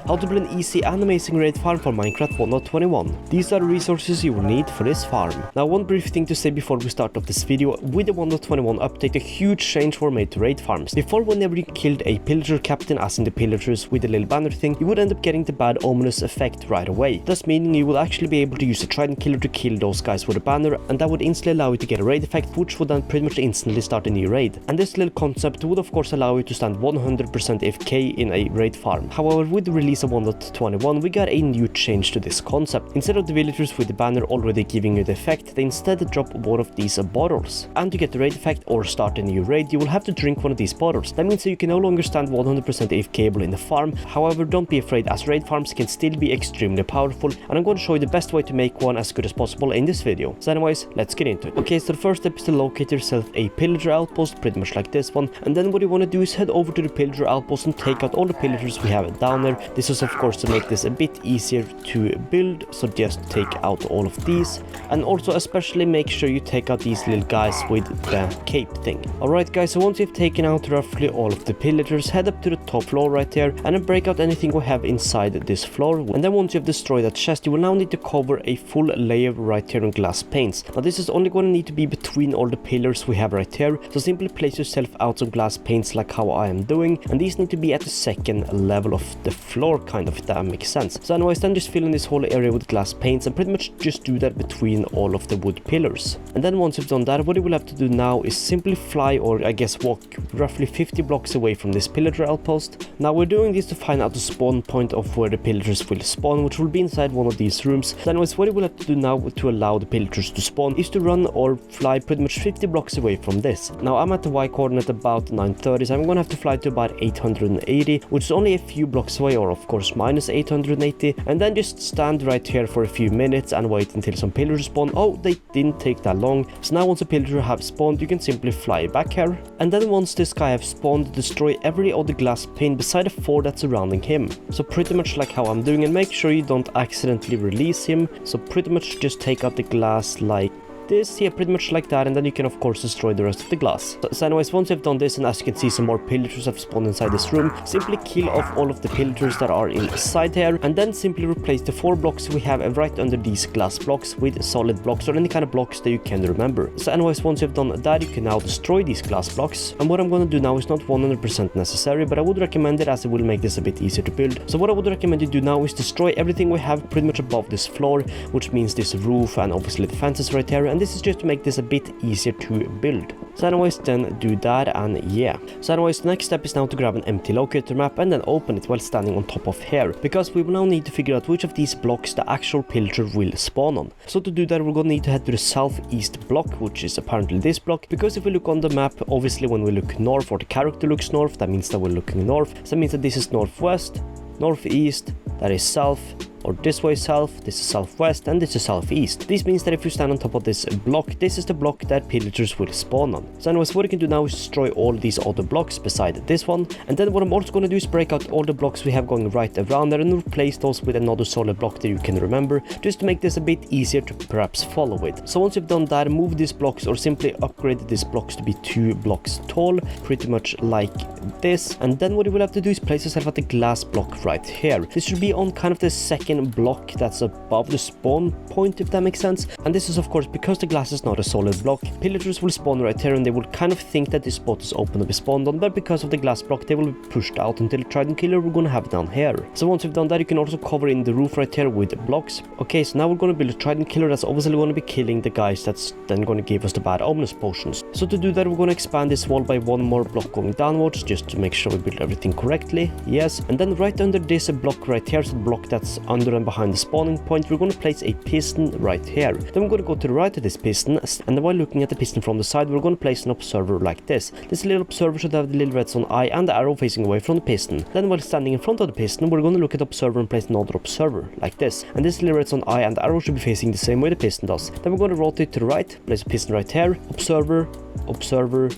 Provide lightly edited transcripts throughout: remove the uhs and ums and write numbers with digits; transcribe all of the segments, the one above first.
how to build an easy and amazing raid farm for Minecraft 1.21. These are the resources you will need for this farm. Now one brief thing to say before we start off this video, with the 1.21 update a huge change were made to raid farms. Before, whenever you killed a pillager captain, as in the pillagers with the little banner thing, you would end up getting the bad ominous effect right away, thus meaning you will actually be able to use a trident killer to kill those guys with a banner, and that would instantly allow you to get a raid effect, which would then pretty much instantly start a new raid. And this little concept would of course allow you to stand 100% AFK in a raid farm. However, with the release of 1.21 we got a new change to this concept. Instead of the villagers with the banner already giving you the effect, they instead drop one of these bottles, and to get the raid effect or start a new raid you will have to drink one of these bottles. That means that you can no longer stand 100% AFK in the farm. However, don't be afraid, as raid farms can still be extremely powerful, and I'm going to show you the best way to make one as good as possible in this video. So anyways, let's get into it. Okay, so the first step is to locate yourself a pillager outpost, pretty much like this one, and then what you want to do is head over to the pillager outpost and take out all the pillagers we have down there. This is of course to make this a bit easier to build, so just take out all of these, and also especially make sure you take out these little guys with the cape thing. Alright guys, so once you've taken out roughly all of the pillagers, head up to the top floor right here and then break out anything we have inside this floor, and then once you have destroyed that chest you will now need to cover a full layer right here on glass panes. Now this is only going to need to be between all the pillars we have right here, so simply place yourself out some glass panes like how I am doing, and these need to be at the second level of the floor, kind of, if that makes sense. So anyways, then just fill in this whole area with glass panes and pretty much just do that between all of the wood pillars. And then once you've done that, what you will have to do now is simply fly, or I guess walk, roughly 50 blocks away from this pillager outpost. Now we're doing this to find out the spawn point of where the pillagers will spawn, which will be inside one of these rooms. So anyways, what you will have to do now to allow the pillagers to spawn is to run or fly pretty much 50 blocks away from this. Now I'm at the Y coordinate about 930, so I'm gonna have to fly to about 880, which is only a few blocks away, or of course minus 880, and then just stand right here for a few minutes and wait until some pillagers spawn. Oh, they didn't take that long. So now once a pillager have spawned, you can simply fly back here, and then once this guy have spawned, destroy every other glass pane beside the 4 that's surrounding him. So pretty much like how I'm doing, and make sure you don't accidentally release him. So pretty much just take out the glass like this, yeah, pretty much like that, and then you can of course destroy the rest of the glass. So anyways, once you've done this, and as you can see some more pillagers have spawned inside this room, simply kill off all of the pillagers that are inside here, and then simply replace the 4 blocks we have right under these glass blocks with solid blocks or any kind of blocks that you can remember. So anyways, once you've done that, you can now destroy these glass blocks, and what I'm going to do now is not 100% necessary, but I would recommend it as it will make this a bit easier to build. So what I would recommend you do now is destroy everything we have pretty much above this floor, which means this roof and obviously the fences right here, and this is just to make this a bit easier to build. So anyways, then do that, and yeah. So anyways, the next step is now to grab an empty locator map and then open it while standing on top of here, because we will now need to figure out which of these blocks the actual pillager will spawn on. So to do that, we're going to need to head to the southeast block, which is apparently this block, because if we look on the map, obviously when we look north, or the character looks north, that means that we're looking north. So that means that this is northwest, northeast, that is south, or this way south, this is southwest, and this is southeast. This means that if you stand on top of this block, this is the block that pillagers will spawn on. So anyways, what you can do now is destroy all these other blocks beside this one, and then what I'm also going to do is break out all the blocks we have going right around there and replace those with another solid block that you can remember, just to make this a bit easier to perhaps follow with. So once you've done that, move these blocks or simply upgrade these blocks to be 2 blocks tall, pretty much like this, and then what you will have to do is place yourself at the glass block right here. This should be on kind of the second block that's above the spawn point, if that makes sense. And this is of course because the glass is not a solid block. Pillagers will spawn right here and they will kind of think that this spot is open to be spawned on, but because of the glass block they will be pushed out until the trident killer we're going to have down here. So once you've done that, you can also cover in the roof right here with blocks. Okay, so now we're going to build a trident killer that's obviously going to be killing the guys that's then going to give us the bad ominous potions. So to do that, we're going to expand this wall by 1 more block going downwards, just to make sure we build everything correctly. Yes, and then right under this block right here, so the block that's under and behind the spawning point, we're going to place a piston right here. Then we're going to go to the right of this piston, and while looking at the piston from the side, we're going to place an observer like this. This little observer should have the little redstone eye and the arrow facing away from the piston. Then while standing in front of the piston, we're going to look at the observer and place another observer like this, and this little redstone eye and the arrow should be facing the same way the piston does. Then we're going to rotate to the right, place a piston right here, observer, observer,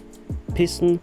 piston,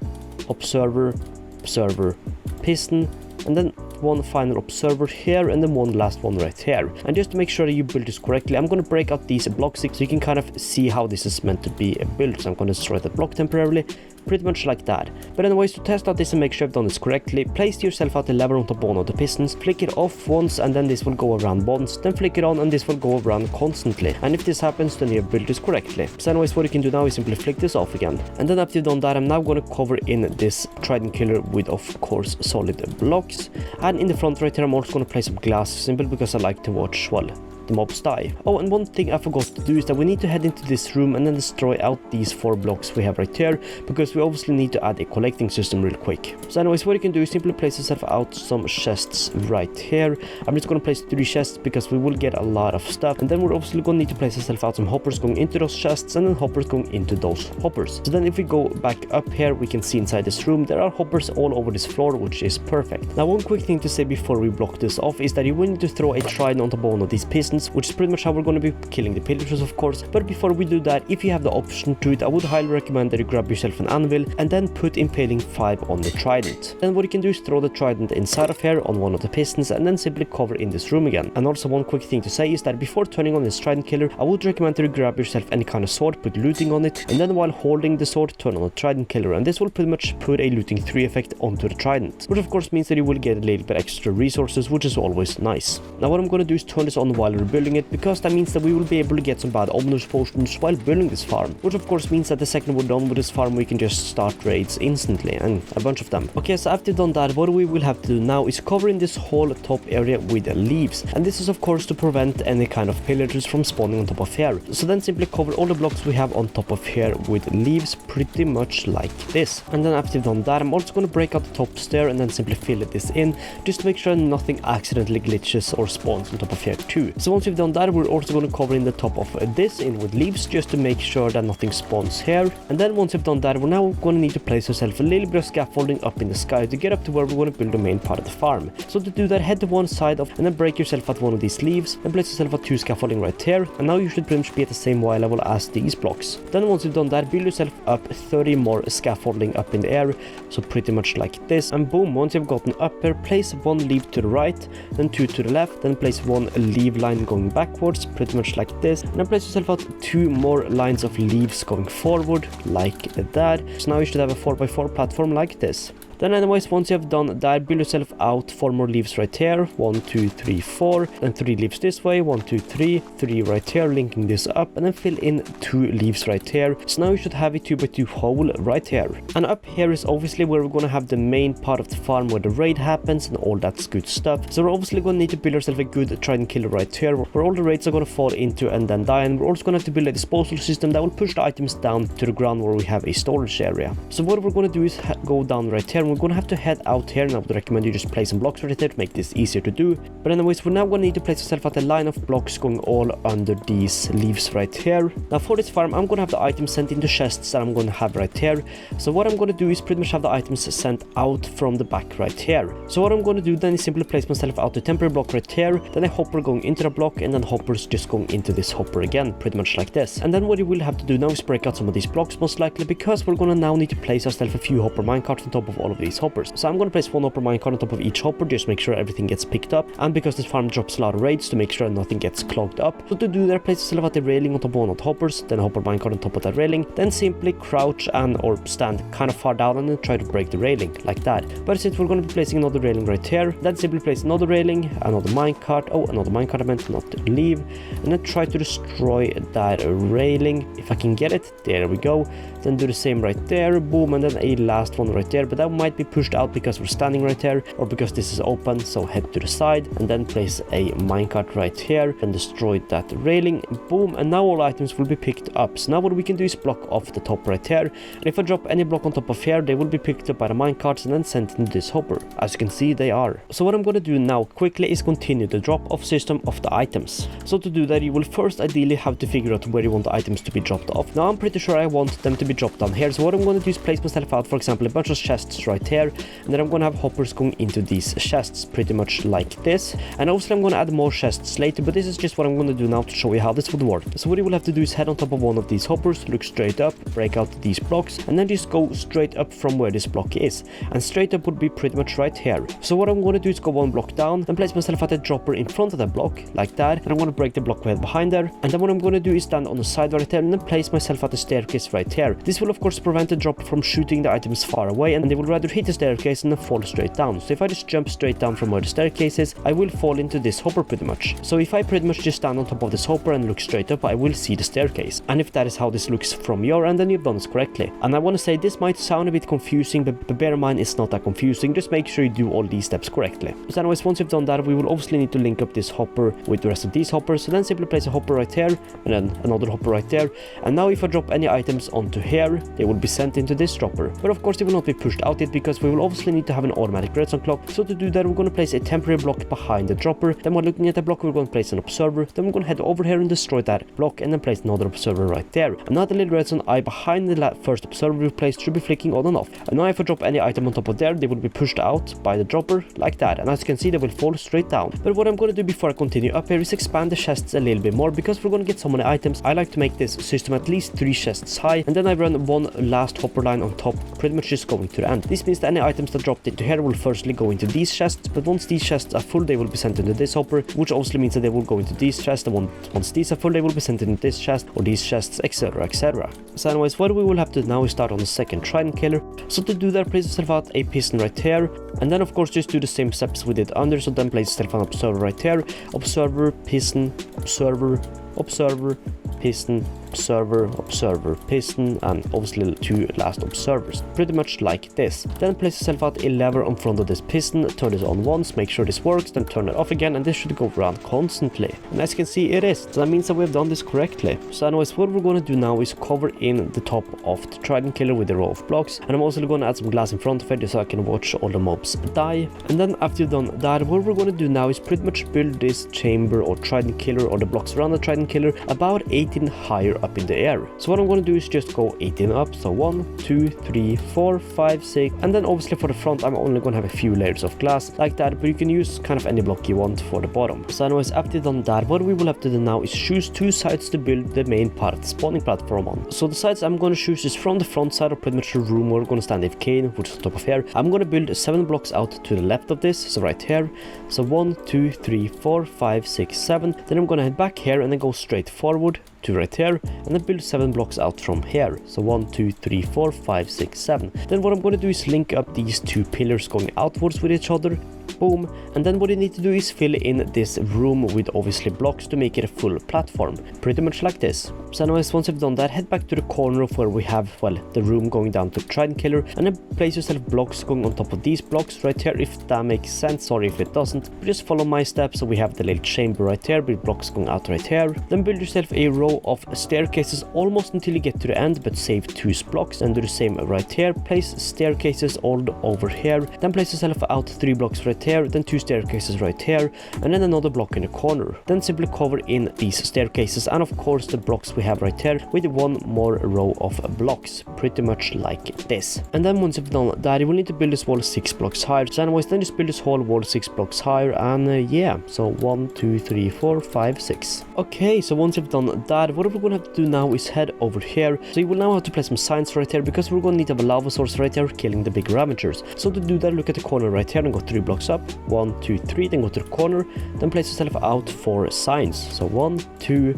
observer, observer, piston, and then one final observer here, and then one last one right here. And just to make sure that you build this correctly, I'm going to break out these blocks so you can kind of see how this is meant to be built. So I'm going to destroy that block temporarily, pretty much like that. But anyways, to test out this and make sure I've done this correctly, place yourself out the lever on top of one of the pistons, flick it off once, and then this will go around once, then flick it on and this will go around constantly. And if this happens, then you have built this correctly. So anyways, what you can do now is simply flick this off again. And then after you've done that, I'm now going to cover in this trident killer with, of course, solid blocks. And in the front right here, I'm also going to place some glass, simply because I like to watch, well, the mobs die. Oh, and one thing I forgot to do is that we need to head into this room and then destroy out these 4 blocks we have right here, because we obviously need to add a collecting system real quick. So anyways, what you can do is simply place yourself out some chests right here. I'm just going to place 3 chests because we will get a lot of stuff, and then we're obviously going to need to place yourself out some hoppers going into those chests and then hoppers going into those hoppers. So then if we go back up here, we can see inside this room there are hoppers all over this floor, which is perfect. Now one quick thing to say before we block this off is that you will need to throw a trident on top of one of these pistons, which is pretty much how we're going to be killing the pillagers, of course. But before we do that, if you have the option to it, I would highly recommend that you grab yourself an anvil and then put impaling 5 on the trident. Then what you can do is throw the trident inside of here on one of the pistons and then simply cover in this room again. And also one quick thing to say is that before turning on this trident killer, I would recommend that you grab yourself any kind of sword, put looting on it, and then while holding the sword, turn on the trident killer, and this will pretty much put a looting 3 effect onto the trident, which of course means that you will get a little bit extra resources, which is always nice. Now what I'm going to do is turn this on while we're building it, because that means that we will be able to get some bad ominous potions while building this farm, which of course means that the second we're done with this farm, we can just start raids instantly, and a bunch of them. Okay, so after done that, what we will have to do now is cover in this whole top area with leaves, and this is of course to prevent any kind of pillagers from spawning on top of here. So then simply cover all the blocks we have on top of here with leaves, pretty much like this. And then after you've done that, I'm also going to break out the top stair and then simply fill this in, just to make sure nothing accidentally glitches or spawns on top of here too. So once we've done that, we're also going to cover in the top of this in with leaves, just to make sure that nothing spawns here. And then once you've done that, we're now going to need to place yourself a little bit of scaffolding up in the sky to get up to where we're going to build the main part of the farm. So to do that, head to one side of and then break yourself at one of these leaves and place yourself at 2 scaffolding right here, and now you should pretty much be at the same Y level as these blocks. Then once you've done that, build yourself up 30 more scaffolding up in the air, so pretty much like this, and boom, once you've gotten up here, place 1 leaf to the right, then 2 to the left, then place 1 leaf line going backwards, pretty much like this, and then place yourself out 2 more lines of leaves going forward like that. So now you should have a 4x4 platform like this. Then anyways, once you have done that, build yourself out 4 more leaves right here, 1 2 3 4, and 3 leaves this way, 1 2 3 3 right here, linking this up, and then fill in 2 leaves right here. So now you should have a 2x2 hole right here. And up here is obviously where we're gonna have the main part of the farm, where the raid happens and all that good stuff. So we're obviously gonna need to build ourselves a good trident killer right here, where all the raids are gonna fall into and then die. And we're also gonna have to build a disposal system that will push the items down to the ground where we have a storage area. So what we're gonna do is go down right here, and we're gonna have to head out here, and I would recommend you just place some blocks right there to make this easier to do. But anyways, we're now gonna need to place yourself at a line of blocks going all under these leaves right here. Now for this farm, I'm gonna have the items sent into chests that I'm gonna have right here. So what I'm gonna do is pretty much have the items sent out from the back right here. So what I'm gonna do then is simply place myself out a temporary block right here, then a hopper going into the block, and then hoppers just going into this hopper again, pretty much like this. And then what you will have to do now is break out some of these blocks, most likely, because we're gonna now need to place ourselves a few hopper minecarts on top of all of these hoppers. So I'm gonna place 1 hopper minecart on top of each hopper, just make sure everything gets picked up, and because this farm drops a lot of raids, to make sure nothing gets clogged up. So to do that, place yourself at the railing on top of one of the hoppers, then a hopper minecart on top of that railing, then simply crouch and or stand kind of far down and then try to break the railing like that. But since we're going to be placing another railing right here, then simply place another railing, another minecart, another minecart I meant, not to leave, and then try to destroy that railing if I can get it. There we go. Then do the same right there, boom, and then a last one right there, but that might be pushed out because we're standing right there, or because this is open, so head to the side and then place a minecart right here and destroy that railing, boom, and now all items will be picked up. So now what we can do is block off the top right here, and if I drop any block on top of here, they will be picked up by the minecarts and then sent into this hopper. As you can see, they are. So what I'm going to do now quickly is continue the drop off system of the items. So to do that, you will first ideally have to figure out where you want the items to be dropped off. Now I'm pretty sure I want them to be dropped down here, so what I'm going to do is place myself out, for example, a bunch of chests right right here, and then I'm gonna have hoppers going into these chests pretty much like this. And also I'm gonna add more chests later, but this is just what I'm gonna do now to show you how this would work. So what you will have to do is head on top of one of these hoppers, look straight up, break out these blocks, and then just go straight up from where this block is. And straight up would be pretty much right here. So what I'm gonna do is go one block down, then place myself at a dropper in front of that block like that, and I'm gonna break the block right behind there. And then what I'm gonna do is stand on the side right there and then place myself at the staircase right here. This will of course prevent the dropper from shooting the items far away, and they will rather hit the staircase and then fall straight down. So if I just jump straight down from where the staircase is, I will fall into this hopper pretty much. So if I pretty much just stand on top of this hopper and look straight up, I will see the staircase. And if that is how this looks from your end, then you've done this correctly. And I want to say this might sound a bit confusing, but bear in mind it's not that confusing. Just make sure you do all these steps correctly. So anyways, once you've done that, we will obviously need to link up this hopper with the rest of these hoppers. So then simply place a hopper right here and then another hopper right there. And now if I drop any items onto here, they will be sent into this dropper. But of course they will not be pushed out yet because we will obviously need to have an automatic redstone clock. So to do that, we're going to place a temporary block behind the dropper. Then while looking at the block, we're going to place an observer. Then we're going to head over here and destroy that block and then place another observer right there. And now the little redstone eye behind the first observer we placed should be flicking on and off. And now if I drop any item on top of there, they will be pushed out by the dropper like that. And as you can see, they will fall straight down. But what I'm going to do before I continue up here is expand the chests a little bit more, because we're going to get so many items. I like to make this system at least 3 chests high, and then I run one last hopper line on top, pretty much just going to the end. This means that any items that dropped into here will firstly go into these chests, but once these chests are full, they will be sent into this hopper, which obviously means that they will go into these chests, and once these are full, they will be sent into this chest or these chests, etc, etc. So anyways, what we will have to do now is start on the second trident killer. So to do that, place yourself out a piston right here, and then of course just do the same steps we did under. So then place yourself an observer right here, observer, piston, observer, observer, piston, observer, observer, piston, and obviously 2 last observers, pretty much like this. Then place yourself out a lever in front of this piston, turn this on once, make sure this works, then turn it off again, and this should go around constantly. And as you can see, it is. So that means that we've done this correctly. So anyways, what we're going to do now is cover in the top of the trident killer with a row of blocks, and I'm also going to add some glass in front of it so I can watch all the mobs die. And then after you've done that, what we're going to do now is pretty much build this chamber or trident killer, or the blocks around the trident killer, about 18 higher up in the air. So what I'm going to do is just go 18 up. So 1, 2, 3, 4, 5, 6, and then obviously for the front I'm only going to have a few layers of glass like that, but you can use kind of any block you want for the bottom. So anyways, after you've done that, what we will have to do now is choose 2 sides to build the main part of the spawning platform on. So the sides I'm going to choose is from the front side, or pretty much the room where we're going to stand AFK, which is on top of here. I'm going to build 7 blocks out to the left of this, so right here. So 1, 2, 3, 4, 5, 6, 7. Then I'm going to head back here and then go straight forward to right here, and then build 7 blocks out from here. So 1, 2, 3, 4, 5, 6, 7. Then what I'm going to do is link up these 2 pillars going outwards with each other. Boom. And then what you need to do is fill in this room with obviously blocks to make it a full platform, pretty much like this. So anyways, once you've done that, head back to the corner of where we have, well, the room going down to the trident killer, and then place yourself blocks going on top of these blocks right here, if that makes sense. Sorry if it doesn't, but just follow my steps. So we have the little chamber right here with blocks going out right here. Then build yourself a row of staircases almost until you get to the end, but save 2 blocks, and do the same right here. Place staircases all over here. Then place yourself out 3 blocks right here, then 2 staircases right here, and then another block in the corner. Then simply cover in these staircases, and of course the blocks we have right here, with 1 more row of blocks, pretty much like this. And then once you've done that, you will need to build this wall 6 blocks higher. So anyways, then just build this whole wall 6 blocks higher, and yeah, so 1, 2, 3, 4, 5, 6. Okay, so once you've done that, what we're going to have to do now is head over here. So you will now have to place some signs right here, because we're going to need to have a lava source right here killing the big ravagers. So to do that, look at the corner right here and go 3 blocks up. 1, 2, 3, then go to the corner, then place yourself out 4 signs. So 1, 2,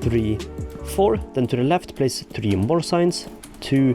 3, 4, then to the left place 3 more signs, 2,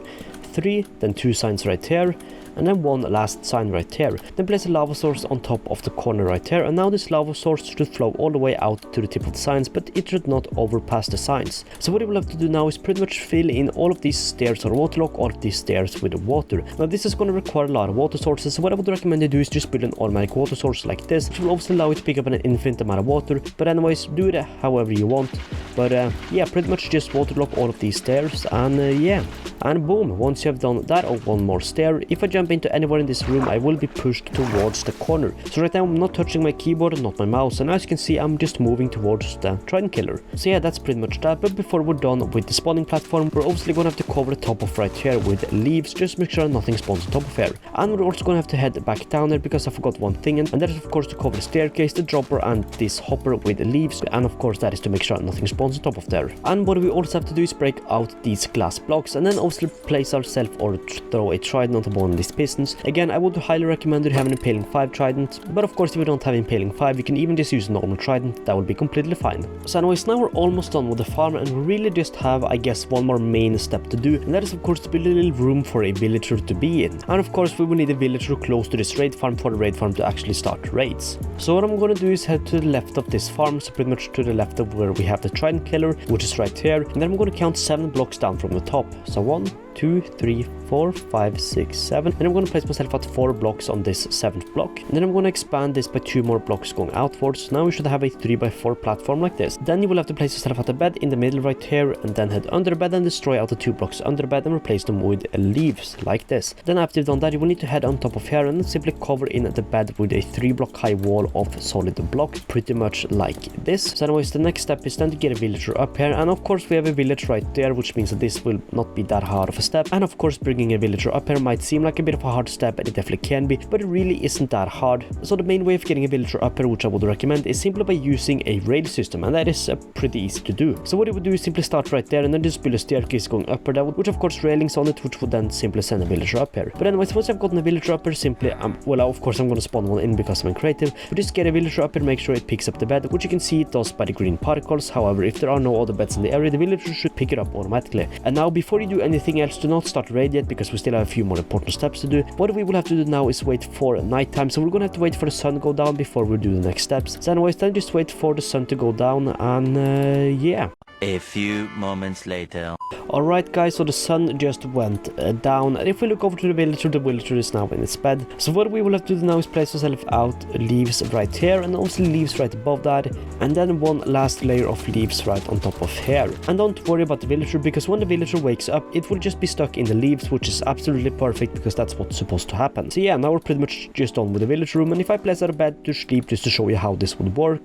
3, then 2 signs right here, and then 1 last sign right here. Then place a lava source on top of the corner right here, and now this lava source should flow all the way out to the tip of the signs, but it should not overpass the signs. So what you will have to do now is pretty much fill in all of these stairs or waterlock, all of these stairs with water. Now this is going to require a lot of water sources, so what I would recommend you do is just build an automatic water source like this, which will obviously allow you to pick up an infinite amount of water. But anyways, do it however you want. But yeah, pretty much just waterlock all of these stairs, and yeah. And boom, once you have done that, or one more stair, if I jump into anywhere in this room, I will be pushed towards the corner. So right now I'm not touching my keyboard, not my mouse, and as you can see, I'm just moving towards the trident killer. So yeah, that's pretty much that. But before we're done with the spawning platform, we're obviously gonna have to cover the top of right here with leaves, just make sure nothing spawns on top of here. And we're also gonna have to head back down there because I forgot one thing, and that is of course to cover the staircase, the dropper, and this hopper with leaves, and of course that is to make sure nothing spawns on top of there. And what we also have to do is break out these glass blocks, and then obviously place ourselves or throw a trident on top of one of these pistons. Again, I would highly recommend you have an impaling 5 trident, but of course if you don't have impaling 5, you can even just use a normal trident, that will be completely fine. So anyways, now we're almost done with the farm, and we really just have, I guess, one more main step to do, and that is of course to build a little room for a villager to be in. And of course we will need a villager close to this raid farm for the raid farm to actually start raids. So what I'm gonna do is head to the left of this farm, so pretty much to the left of where we have the trident killer, which is right here, and then I'm gonna count 7 blocks down from the top. So 1, 2, 3, 4, 5, 6, 7, and I'm going to place myself at 4 blocks on this 7th block, and then I'm going to expand this by 2 more blocks going outwards. Now we should have a 3x4 platform like this. Then you will have to place yourself at the bed in the middle right here, and then head under the bed and destroy out the 2 blocks under the bed and replace them with leaves like this. Then after you've done that, you will need to head on top of here and simply cover in the bed with a 3-block high wall of solid block, pretty much like this. So anyways, the next step is then to get a villager up here, and of course we have a village right there, which means that this will not be that hard of a step. And of course bringing a villager up here might seem like a bit of a hard step, and it definitely can be, but it really isn't that hard. So the main way of getting a villager up here, which I would recommend, is simply by using a rail system, and that is pretty easy to do. So what you would do is simply start right there and then just build a staircase going up here, which of course railings on it, which would then simply send a villager up here. But anyways, once I've gotten a villager up here, simply well, of course I'm going to spawn one in because I'm creative, but just get a villager up here, make sure it picks up the bed, which you can see it does by the green particles. However, if there are no other beds in the area, the villager should pick it up automatically. And now before you do anything else, do not start raid yet, because we still have a few more important steps to do. What we will have to do now is wait for nighttime, so we're gonna have to wait for the sun to go down before we do the next steps. So anyways, then just wait for the sun to go down, and yeah. A few moments later. Alright guys, so the sun just went down, and if we look over to the villager is now in its bed. So what we will have to do now is place ourselves out leaves right here, and also leaves right above that, and then one last layer of leaves right on top of here. And don't worry about the villager, because when the villager wakes up, it will just be stuck in the leaves, which is absolutely perfect because that's what's supposed to happen. So yeah, now we're pretty much just done with the village room, and if I place out a bed to sleep just to show you how this would work,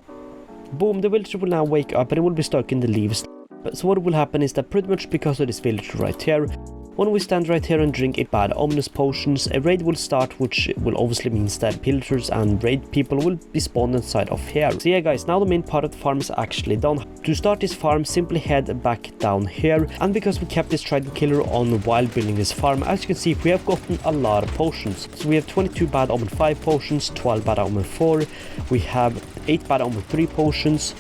boom, the villager will now wake up and it will be stuck in the leaves. So what will happen is that pretty much because of this villager right here, when we stand right here and drink a bad ominous potions, a raid will start, which will obviously means that pillagers and raid people will be spawned inside of here. So yeah guys, now the main part of the farm is actually done. To start this farm, simply head back down here, and because we kept this trident killer on while building this farm, as you can see, we have gotten a lot of potions. So we have 22 bad omen 5 potions, 12 bad omen 4, we have 8 bad omen 3 potions,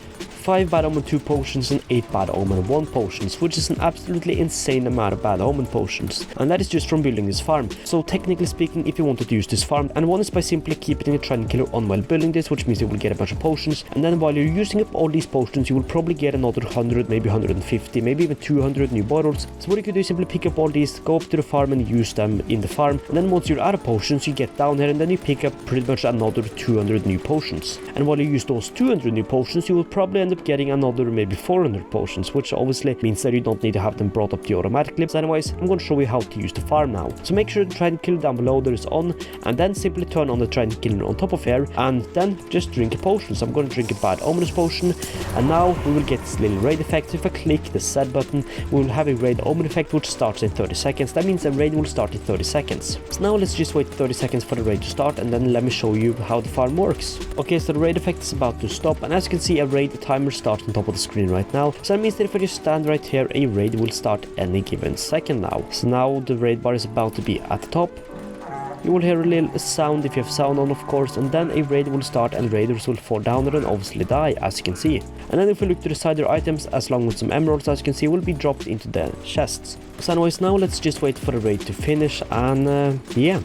5 bad omen 2 potions, and 8 bad omen 1 potions, which is an absolutely insane amount of bad omen potions, and that is just from building this farm. So technically speaking, if you wanted to use this farm, and one is by simply keeping a trident killer on while building this, which means you will get a bunch of potions, and then while you're using up all these potions, you will probably get another 100, maybe 150, maybe even 200 new bottles. So what you can do is simply pick up all these, go up to the farm and use them in the farm, and then once you're out of potions, you get down here and then you pick up pretty much another 200 new potions. And while you use those 200 new potions, you will probably end up getting another maybe 400 potions, which obviously means that you don't need to have them brought up to you automatically. So anyways, I'm going to show you how to use the farm now. So make sure the trident killer down below there is on, and then simply turn on the trident killer on top of here, and then just drink a potion. So I'm going to drink a bad ominous potion, and now we will get this little raid effect. So if I click the set button, we will have a raid omen effect which starts in 30 seconds. That means the raid will start in 30 seconds. So now let's just wait 30 seconds for the raid to start, and then let me show you how the farm works. Okay, so the raid effect is about to stop, and as you can see, a raid timer starts on top of the screen right now. So that means that if I just stand right here, a raid will start any given second now. So now the raid bar is about to be at the top. You will hear a little sound if you have sound on, of course, and then a raid will start and raiders will fall down there and obviously die, as you can see. And then if we look to the side, their items, as long as some emeralds, as you can see, will be dropped into the chests. So anyways, now let's just wait for the raid to finish, and yeah.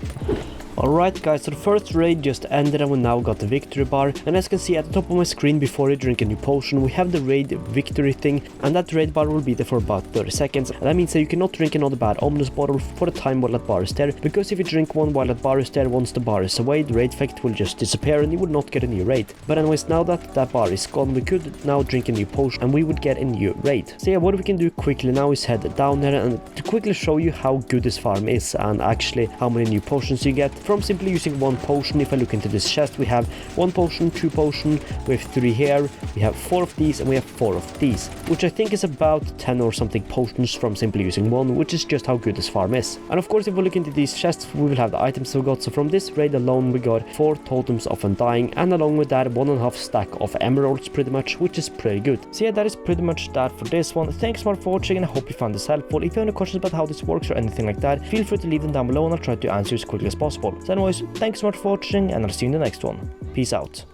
Alright guys, so the first raid just ended and we now got the victory bar, and as you can see at the top of my screen, before you drink a new potion, we have the raid victory thing, and that raid bar will be there for about 30 seconds, and that means that you cannot drink another bad ominous bottle for the time while that bar is there, because if you drink one while that bar is there, once the bar is away, the raid effect will just disappear and you will not get a new raid. But anyways, now that that bar is gone, we could now drink a new potion and we would get a new raid. So yeah, what we can do quickly now is head down there and to quickly show you how good this farm is and actually how many new potions you get from simply using one potion. If I look into this chest, we have 1 potion, 2 potion, we have 3 here, we have 4 of these, and we have 4 of these, which I think is about 10 or something potions from simply using one, which is just how good this farm is. And of course, if we look into these chests, we will have the items we got. So from this raid alone, we got 4 totems of undying, and along with that 1.5 stack of emeralds pretty much, which is pretty good. So yeah, that is pretty much that for this one. Thanks so much for watching, and I hope you found this helpful. If you have any questions about how this works or anything like that, feel free to leave them down below and I'll try to answer as quickly as possible. So anyways, thanks so much for watching, and I'll see you in the next one. Peace out.